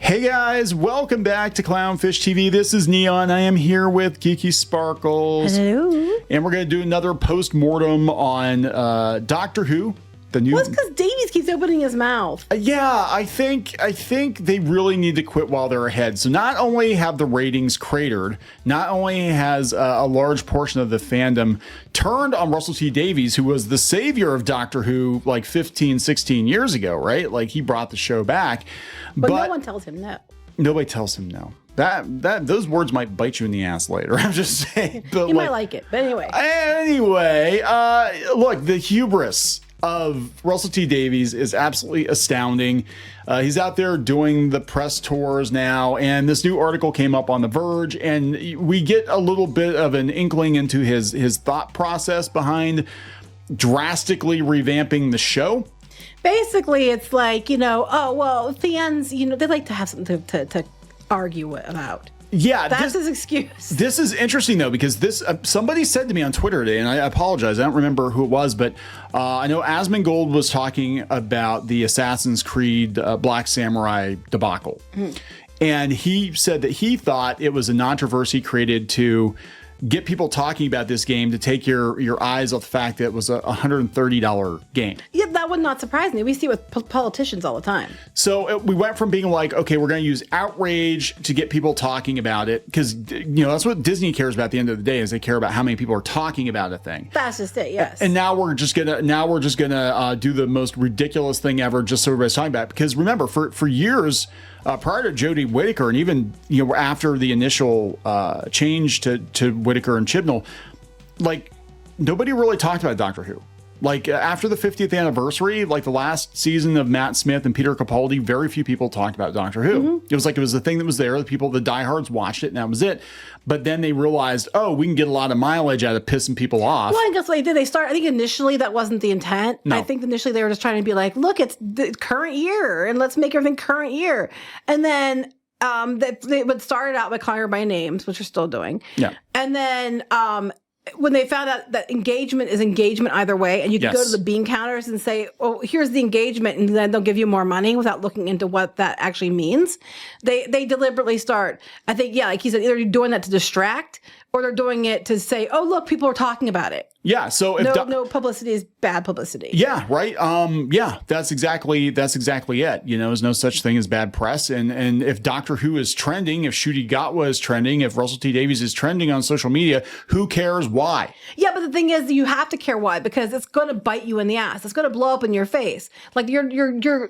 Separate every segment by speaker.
Speaker 1: Hey guys, welcome back to Clownfish TV. This is Kneon. I am here with Geeky Sparkles.
Speaker 2: Hello.
Speaker 1: And we're going to do another post-mortem on Doctor Who. The new...
Speaker 2: Well, it's because Davies keeps opening his mouth.
Speaker 1: Yeah, I think they really need to quit while they're ahead. So not only have the ratings cratered, not only has a large portion of the fandom turned on Russell T Davies, who was the savior of Doctor Who like 15, 16 years ago, right? Like he brought the show back.
Speaker 2: But no one tells him no.
Speaker 1: Nobody tells him no. Those words might bite you in the ass later. I'm just saying. But
Speaker 2: He might like it, but anyway.
Speaker 1: Anyway, look, the hubris of Russell T Davies is absolutely astounding. He's out there doing the press tours now, and this new article came up on The Verge, and we get a little bit of an inkling into his thought process behind drastically revamping the show.
Speaker 2: Basically, it's like, oh, well, fans, they like to have something to argue about.
Speaker 1: Yeah,
Speaker 2: that's his excuse.
Speaker 1: This is interesting though, because this somebody said to me on Twitter today, and I apologize, I don't remember who it was, but I know Asmongold was talking about the Assassin's Creed Black Samurai debacle, and he said that he thought it was a controversy created to get people talking about this game, to take your eyes off the fact that it was a $130 game. Yeah,
Speaker 2: that would not surprise me. We see it with politicians all the time.
Speaker 1: So we went from being like, okay, we're going to use outrage to get people talking about it, because that's what Disney cares about at the end of the day, is they care about how many people are talking about a thing.
Speaker 2: That's just it, yes.
Speaker 1: And now we're just gonna do the most ridiculous thing ever, just so everybody's talking about it. Because remember, for years, prior to Jodie Whittaker, and even after the initial change to Whittaker and Chibnall, like nobody really talked about Doctor Who. Like after the 50th anniversary, like the last season of Matt Smith and Peter Capaldi, very few people talked about Doctor Who. It was like it was the thing that was there. The diehards watched it, and that was it. But then they realized, oh, we can get a lot of mileage out of pissing people off.
Speaker 2: Well, I guess they did. I think initially that wasn't the intent. No. I think initially they were just trying to be like, look, it's the current year, and let's make everything current year. And then they would start out by calling her by names, which we're still doing. Yeah. And then when they found out that engagement is engagement either way, and you can go to the bean counters and say, oh, here's the engagement, and then they'll give you more money without looking into what that actually means. They deliberately start, I think, like he said, either you're doing that to distract, or they're doing it to say, oh, look, people are talking about it.
Speaker 1: Yeah, so if
Speaker 2: no publicity is bad publicity.
Speaker 1: Yeah, right. Yeah, that's exactly it. There's no such thing as bad press. And if Doctor Who is trending, if Ncuti Gatwa is trending, if Russell T Davies is trending on social media, who cares why? Yeah,
Speaker 2: but the thing is, you have to care why, because it's going to bite you in the ass. It's going to blow up in your face. Like you're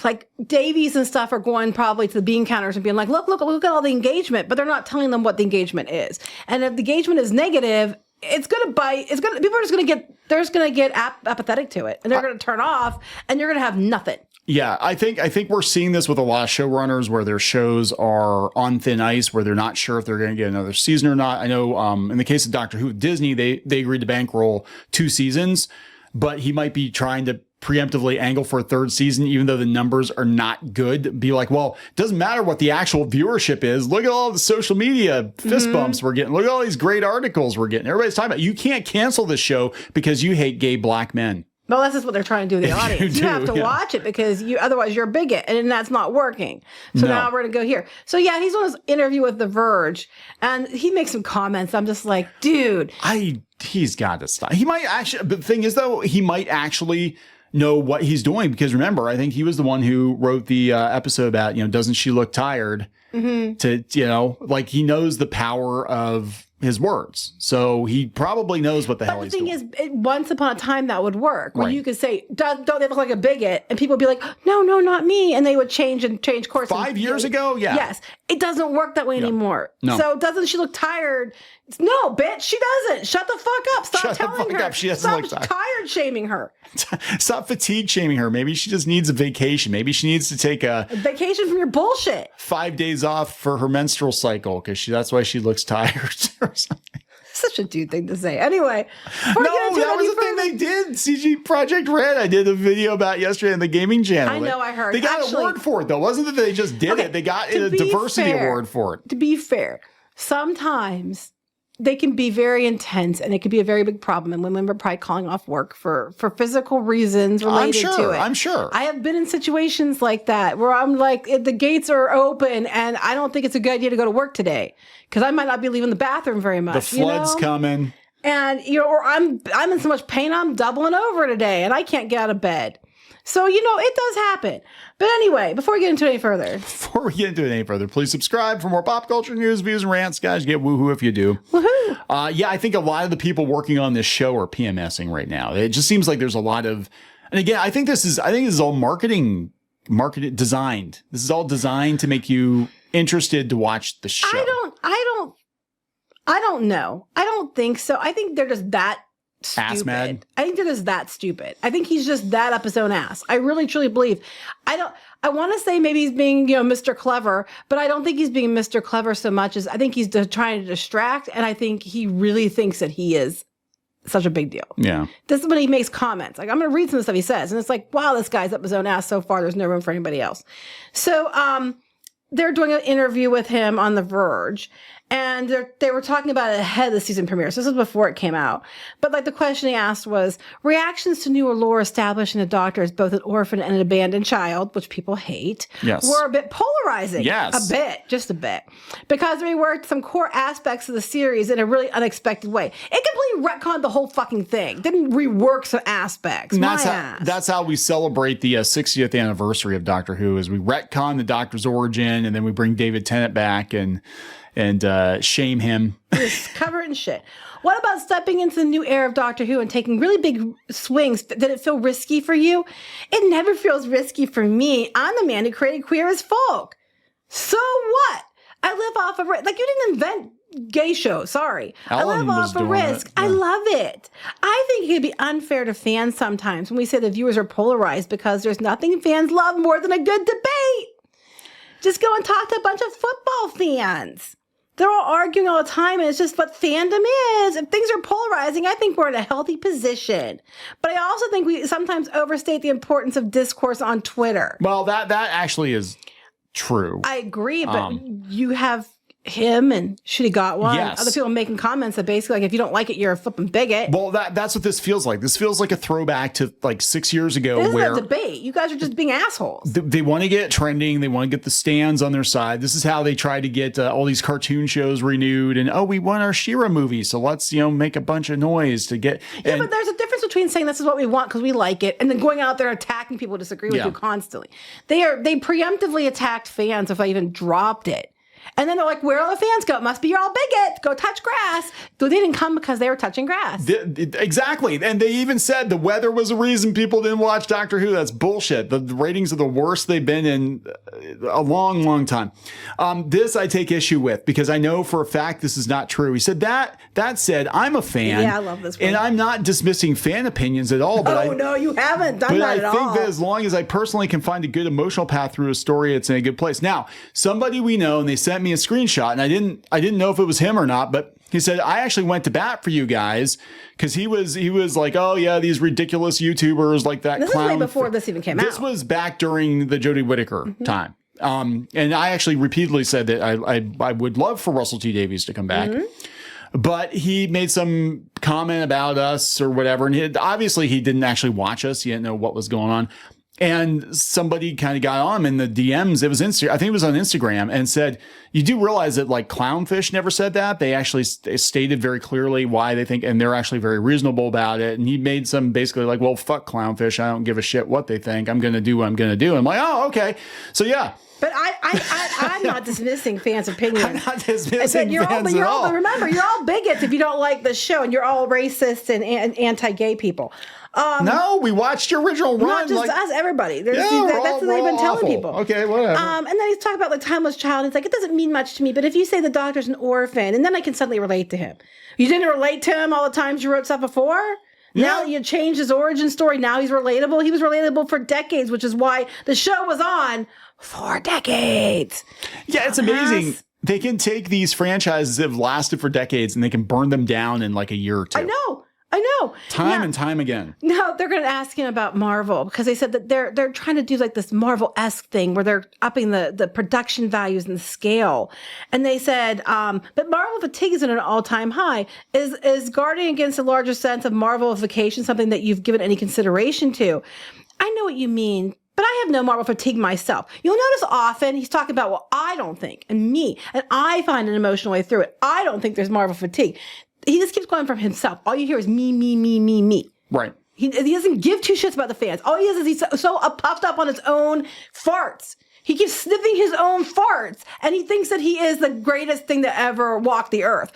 Speaker 2: like Davies and stuff are going probably to the bean counters and being like, look at all the engagement, but they're not telling them what the engagement is. And if the engagement is negative, it's going to bite. People are just going to get apathetic to it, and they're going to turn off, and you're going to have nothing.
Speaker 1: Yeah, I think we're seeing this with a lot of showrunners where their shows are on thin ice, where they're not sure if they're going to get another season or not. I know in the case of Doctor Who, Disney, they agreed to bankroll 2 seasons, but he might be trying to preemptively angle for a 3rd season, even though the numbers are not good. Be like, well, it doesn't matter what the actual viewership is. Look at all the social media fist bumps we're getting. Look at all these great articles we're getting. Everybody's talking about, you can't cancel this show because you hate gay black men.
Speaker 2: Well, that's just what they're trying to do to the audience. You have to watch it, because otherwise you're a bigot, and that's not working. So now we're going to go here. So yeah, he's on his interview with The Verge, and he makes some comments. I'm just like, dude.
Speaker 1: He's got to stop. He might actually, but the thing is though, he might actually know what he's doing, because remember, I think he was the one who wrote the episode about, doesn't she look tired? To, like he knows the power of his words. So he probably knows what the hell he's doing.
Speaker 2: But the thing is, once upon a time that would work, where you could say, don't they look like a bigot? And people would be like, no, not me. And they would change course.
Speaker 1: 5 years ago? Yeah.
Speaker 2: Yes. It doesn't work that way anymore. No. So doesn't she look tired? No, bitch, she doesn't. Shut the fuck up. Stop telling her.
Speaker 1: She doesn't look tired.
Speaker 2: Stop tired shaming her.
Speaker 1: Stop fatigue shaming her. Maybe she just needs a vacation. Maybe she needs to take a
Speaker 2: vacation from your bullshit.
Speaker 1: 5 days off for her menstrual cycle, because that's why she looks tired or something.
Speaker 2: Such a dude thing to say. Anyway.
Speaker 1: No, that was the thing they did. CG Project Red. I did a video about yesterday on the gaming channel.
Speaker 2: I know, I heard.
Speaker 1: They got an award for it, though. Wasn't it that they just did it? They got a diversity award for it.
Speaker 2: To be fair, sometimes they can be very intense, and it could be a very big problem. And women are probably calling off work for physical reasons related to it.
Speaker 1: I'm sure.
Speaker 2: I have been in situations like that where I'm like, the gates are open, and I don't think it's a good idea to go to work today because I might not be leaving the bathroom very much.
Speaker 1: The flood's coming.
Speaker 2: And, or I'm in so much pain, I'm doubling over today, and I can't get out of bed. So, it does happen. But anyway, before we get into it any further,
Speaker 1: please subscribe for more pop culture news, views, and rants. Guys, get woohoo if you do.
Speaker 2: Woohoo!
Speaker 1: Yeah, I think a lot of the people working on this show are PMSing right now. It just seems like there's a lot of, and again, I think this is all marketed, designed. This is all designed to make you interested to watch the show.
Speaker 2: I don't know. I don't think so. I think they're just that stupid.
Speaker 1: Ass mad.
Speaker 2: I think they're just that stupid. I think he's just that up his own ass. I really truly believe. I want to say maybe he's being, Mr. Clever, but I don't think he's being Mr. Clever so much as I think he's trying to distract, and I think he really thinks that he is such a big deal.
Speaker 1: Yeah.
Speaker 2: This is when he makes comments. Like, I'm going to read some of the stuff he says, and it's like, wow, this guy's up his own ass so far. There's no room for anybody else. So, they're doing an interview with him on The Verge, and they were talking about it ahead of the season premiere. So this was before it came out. But like the question he asked was, reactions to new lore establishing the Doctor as both an orphan and an abandoned child, which people hate, were a bit polarizing.
Speaker 1: Yes.
Speaker 2: A bit, just a bit. Because we worked some core aspects of the series in a really unexpected way. It completely retconned the whole fucking thing. Didn't rework some aspects.
Speaker 1: And that's how we celebrate the 60th anniversary of Doctor Who, is we retcon the Doctor's origin, and then we bring David Tennant back and shame him.
Speaker 2: Just cover it in shit. What about stepping into the new era of Doctor Who and taking really big swings? Did it feel risky for you? It never feels risky for me. I'm the man who created Queer as Folk. So what? I live off of risk. Like, you didn't invent gay show. Sorry. I live off of risk. Yeah. I love it. I think it could be unfair to fans sometimes when we say the viewers are polarized, because there's nothing fans love more than a good debate. Just go and talk to a bunch of football fans. They're all arguing all the time, and it's just what fandom is. If things are polarizing, I think we're in a healthy position. But I also think we sometimes overstate the importance of discourse on Twitter.
Speaker 1: Well, that actually is true.
Speaker 2: I agree, but you have him and Ncuti Gatwa and other people making comments that basically, like, if you don't like it, you're a flipping bigot.
Speaker 1: Well, that's what this feels like. This feels like a throwback to like 6 years ago.
Speaker 2: This is a debate. You guys are just being assholes.
Speaker 1: They want to get trending. They want to get the stands on their side. This is how they try to get all these cartoon shows renewed. And, we want our She-Ra movie, so let's, make a bunch of noise to get.
Speaker 2: Yeah, but there's a difference between saying this is what we want because we like it, and then going out there attacking people who disagree with you constantly. They preemptively attacked fans if I even dropped it. And then they're like, where all the fans go? It must be you're all bigots. Go touch grass. They didn't come because they were touching grass.
Speaker 1: Exactly. And they even said the weather was a reason people didn't watch Doctor Who. That's bullshit. The ratings are the worst they've been in a long, long time. This I take issue with because I know for a fact this is not true. He said that said, I'm a fan.
Speaker 2: Yeah, I love this one.
Speaker 1: And I'm not dismissing fan opinions at all. But
Speaker 2: no, you haven't done that at all.
Speaker 1: But I think that as long as I personally can find a good emotional path through a story, it's in a good place. Now, somebody we know, and they sent me a screenshot, and I didn't know if it was him or not, but he said, I actually went to bat for you guys because he was like, oh yeah, these ridiculous YouTubers like that.
Speaker 2: This
Speaker 1: clown.
Speaker 2: Is way before this even came out.
Speaker 1: This was back during the Jodie Whittaker time. And I actually repeatedly said that I would love for Russell T Davies to come back. But he made some comment about us or whatever. And obviously he didn't actually watch us. He didn't know what was going on. And somebody kind of got on him in the DMs. It was I think it was on Instagram, and said, you do realize that like Clownfish never said that. They actually stated very clearly why they think, and they're actually very reasonable about it. And he made some basically like, well, fuck Clownfish. I don't give a shit what they think. I'm going to do what I'm going to do. I'm like, oh, okay. So yeah.
Speaker 2: But I'm not dismissing fans' opinions.
Speaker 1: I'm not dismissing fans at all.
Speaker 2: Remember, you're all bigots if you don't like the show, and you're all racist and anti-gay people.
Speaker 1: No, we watched your original run.
Speaker 2: Not just us, everybody. That's what they've been telling people.
Speaker 1: Okay, whatever.
Speaker 2: And then he's talking about like timeless child. It's like, it doesn't mean much to me, but if you say the Doctor's an orphan, and then I can suddenly relate to him. You didn't relate to him all the times you wrote stuff before? Yeah. Now you changed his origin story. Now he's relatable. He was relatable for decades, which is why the show was on for decades.
Speaker 1: Yeah, it's amazing. They can take these franchises that have lasted for decades and they can burn them down in like a year or two.
Speaker 2: I know. I know.
Speaker 1: Time and time again.
Speaker 2: No, they're going to ask him about Marvel because they said that they're trying to do like this Marvel-esque thing where they're upping the production values and the scale. And they said, but Marvel fatigue is at an all-time high. Is guarding against a larger sense of Marvel-ification something that you've given any consideration to? I know what you mean, but I have no Marvel fatigue myself. You'll notice often he's talking about, well, I don't think, and me, and I find an emotional way through it. I don't think there's Marvel fatigue. He just keeps going from himself. All you hear is me, me, me, me, me.
Speaker 1: Right.
Speaker 2: He doesn't give two shits about the fans. All he is he's so puffed up on his own farts. He keeps sniffing his own farts, and he thinks that he is the greatest thing that ever walked the earth.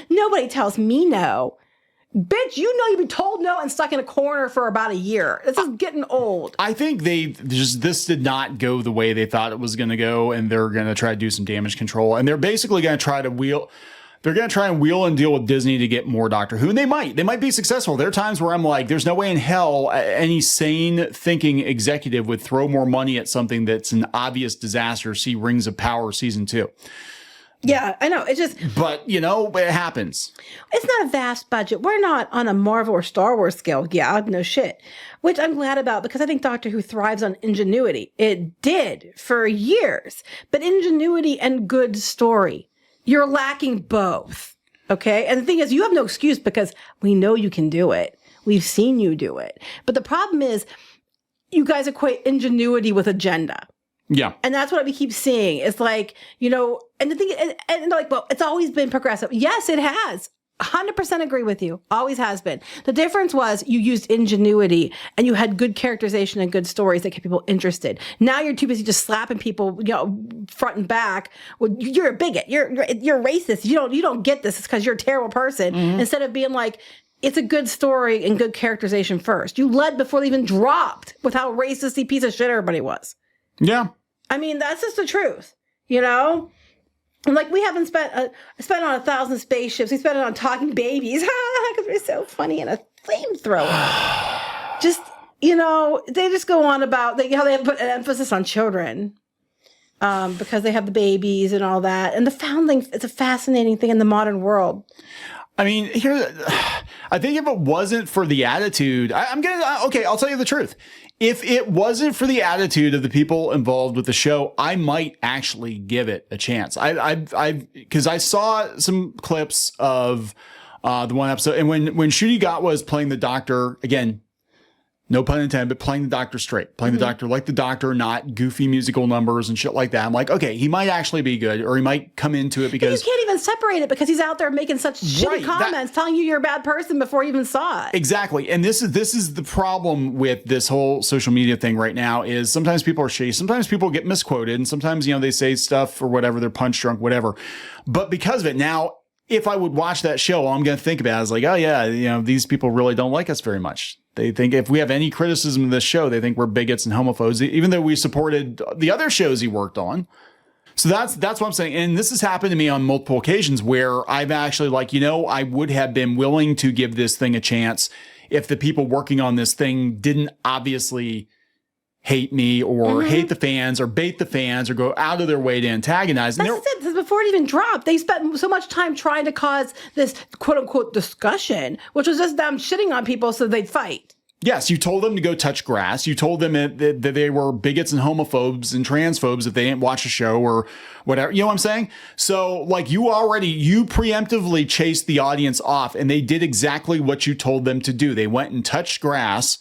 Speaker 2: Nobody tells me no. Bitch, you know you've been told no and stuck in a corner for about a year. This is getting old.
Speaker 1: I think this did not go the way they thought it was going to go, and they're going to try to do some damage control, and they're basically going to try to wheel and deal with Disney to get more Doctor Who. And they might be successful. There are times where I'm like, there's no way in hell any sane thinking executive would throw more money at something that's an obvious disaster. See Rings of Power season 2.
Speaker 2: Yeah, I know.
Speaker 1: But it happens.
Speaker 2: It's not a vast budget. We're not on a Marvel or Star Wars scale. Yeah, no shit. Which I'm glad about because I think Doctor Who thrives on ingenuity. It did for years. But ingenuity and good story. You're lacking both, okay? And the thing is, you have no excuse because we know you can do it. We've seen you do it. But the problem is, you guys equate ingenuity with agenda.
Speaker 1: Yeah.
Speaker 2: And that's what we keep seeing. It's like, and the thing, and like, well, it's always been progressive. Yes, it has. 100% agree with you. Always has been. The difference was you used ingenuity and you had good characterization and good stories that kept people interested. Now you're too busy just slapping people, front and back. Well, you're a bigot. You're racist. You don't get this. It's because you're a terrible person. Mm-hmm. Instead of being like, it's a good story and good characterization first. You led before they even dropped with how racist piece of shit everybody was.
Speaker 1: Yeah.
Speaker 2: I mean, that's just the truth, And like we haven't spent on 1,000 spaceships. We spent it on talking babies because we're so funny and a flamethrower. Just they just go on about how they put an emphasis on children because they have the babies and all that. And the foundling is a fascinating thing in the modern world.
Speaker 1: I mean, I think if it wasn't for the attitude, I'll tell you the truth. If it wasn't for the attitude of the people involved with the show, I might actually give it a chance. Because I saw some clips of the one episode, and when Ncuti Gatwa was playing the Doctor, again, no pun intended, but playing the Doctor straight, playing the Doctor like the Doctor, not goofy musical numbers and shit like that. I'm like, okay, he might actually be good, or he might come into it because
Speaker 2: you can't even separate it because he's out there making such shitty comments, telling you you're a bad person before you even saw it.
Speaker 1: Exactly, and this is the problem with this whole social media thing right now. Is sometimes people are shitty, sometimes people get misquoted, and sometimes they say stuff or whatever, they're punch drunk, whatever. But because of it, now if I would watch that show, all I'm going to think about is like, oh yeah, these people really don't like us very much. They think if we have any criticism of this show, they think we're bigots and homophobes, even though we supported the other shows he worked on. So that's what I'm saying. And this has happened to me on multiple occasions where I've actually I would have been willing to give this thing a chance if the people working on this thing didn't obviously hate me or hate the fans or bait the fans or go out of their way to antagonize.
Speaker 2: That's it. Before it even dropped, they spent so much time trying to cause this quote unquote discussion, which was just them shitting on people so they'd fight.
Speaker 1: Yes, you told them to go touch grass. You told them that they were bigots and homophobes and transphobes if they didn't watch a show or whatever. You know what I'm saying? So you preemptively chased the audience off, and they did exactly what you told them to do. They went and touched grass.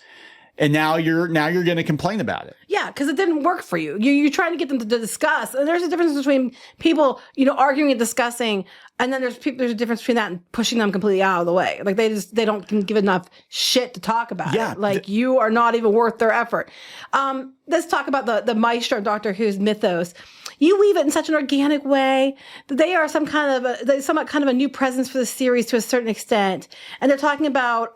Speaker 1: And now you're going to complain about it.
Speaker 2: Yeah, because it didn't work for you. You're trying to get them to discuss. And there's a difference between people, arguing and discussing. And then there's a difference between that and pushing them completely out of the way. Like they don't give enough shit to talk about it. Like you are not even worth their effort. Let's talk about the maestro Doctor Who's mythos. You weave it in such an organic way that they are somewhat kind of a new presence for the series to a certain extent. And they're talking about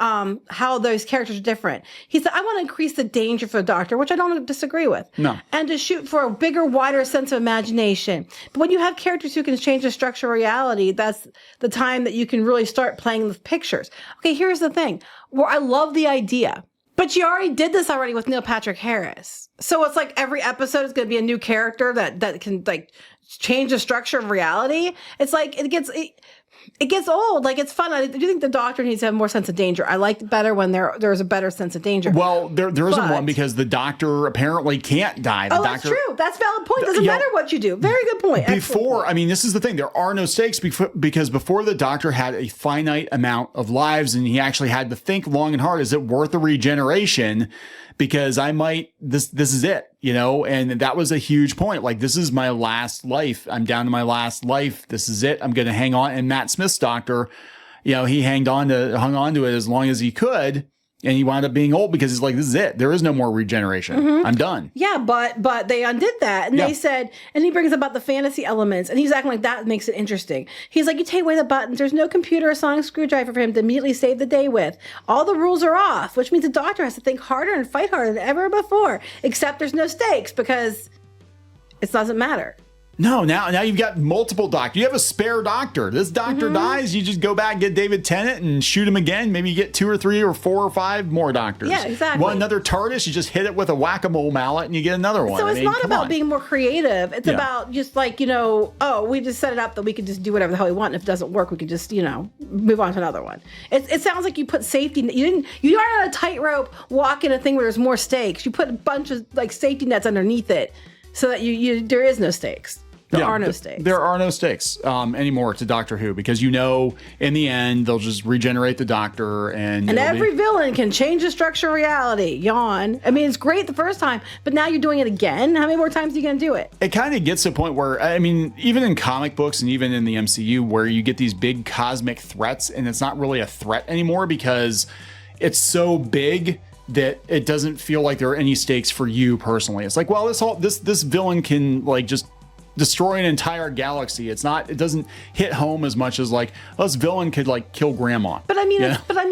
Speaker 2: how those characters are different. He said, I want to increase the danger for the Doctor, which I don't disagree with. No. And to shoot for a bigger, wider sense of imagination. But when you have characters who can change the structure of reality, that's the time that you can really start playing with pictures. Okay, here's the thing. Where I love the idea. But you already did this already with Neil Patrick Harris. So it's like every episode is going to be a new character that can change the structure of reality. It's like It gets old. Like, it's fun. I do think the Doctor needs to have more sense of danger. I like it better when there's a better sense of danger.
Speaker 1: Well, there isn't one because the Doctor apparently can't die.
Speaker 2: That's true. That's a valid point. Doesn't matter what you do. Very good point.
Speaker 1: Before, I mean, this is the thing. There are no stakes because before the Doctor had a finite amount of lives and he actually had to think long and hard. Is it worth the regeneration? Because I might, this is it, you know, and that was a huge point. Like, this is my last life. I'm down to my last life. This is it. I'm going to hang on. And Matt Smith's Doctor, you know, he hung on to it as long as he could. And he wound up being old because he's like, this is it. There is no more regeneration. I'm done.
Speaker 2: Yeah, but they undid that. And they said, and he brings about the fantasy elements. And he's acting like that makes it interesting. He's like, you take away the buttons. There's no computer or sonic screwdriver for him to immediately save the day with. All the rules are off, which means the Doctor has to think harder and fight harder than ever before. Except there's no stakes because it doesn't matter.
Speaker 1: No, now you've got multiple doctors. You have a spare doctor. This doctor dies, you just go back, get David Tennant and shoot him again. Maybe you get 2 or 3 or 4 or 5 more doctors.
Speaker 2: Yeah, exactly.
Speaker 1: Want another TARDIS, you just hit it with a whack-a-mole mallet and you get another one.
Speaker 2: So it's not about being more creative. It's about just like, you know, we just set it up that we could just do whatever the hell we want. And if it doesn't work, we could just, you know, move on to another one. It sounds like you put safety. You aren't on a tightrope walking a thing where there's more stakes. You put a bunch of like safety nets underneath it so that there is no stakes. There are no stakes.
Speaker 1: There are no stakes anymore to Doctor Who because you know in the end they'll just regenerate the Doctor and
Speaker 2: every villain can change the structure of reality. Yawn. I mean, it's great the first time, but now you're doing it again. How many more times are you going to do it?
Speaker 1: It kind of gets to a point where, I mean, even in comic books and even in the MCU where you get these big cosmic threats and it's not really a threat anymore because it's so big that it doesn't feel like there are any stakes for you personally. It's like, well, this villain can like just destroy an entire galaxy. It doesn't hit home as much as like, this villain could like kill grandma.
Speaker 2: But I mean,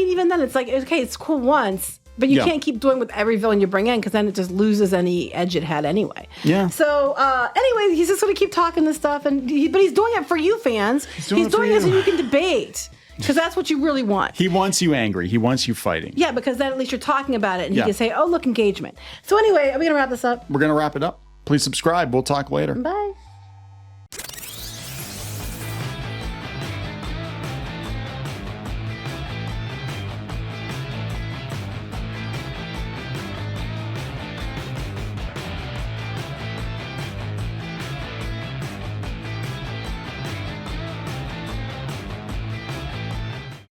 Speaker 2: even then it's like, okay, it's cool once, but you can't keep doing with every villain you bring in because then it just loses any edge it had anyway.
Speaker 1: Yeah.
Speaker 2: So anyway, he's just going to keep talking this stuff, but he's doing it for you fans. He's doing it so you can debate. Because that's what you really want.
Speaker 1: He wants you angry. He wants you fighting.
Speaker 2: Yeah, because then at least you're talking about it and he can say, oh, look, engagement. So anyway, are we going to wrap this up?
Speaker 1: We're going to wrap it up. Please subscribe. We'll talk later.
Speaker 2: Bye.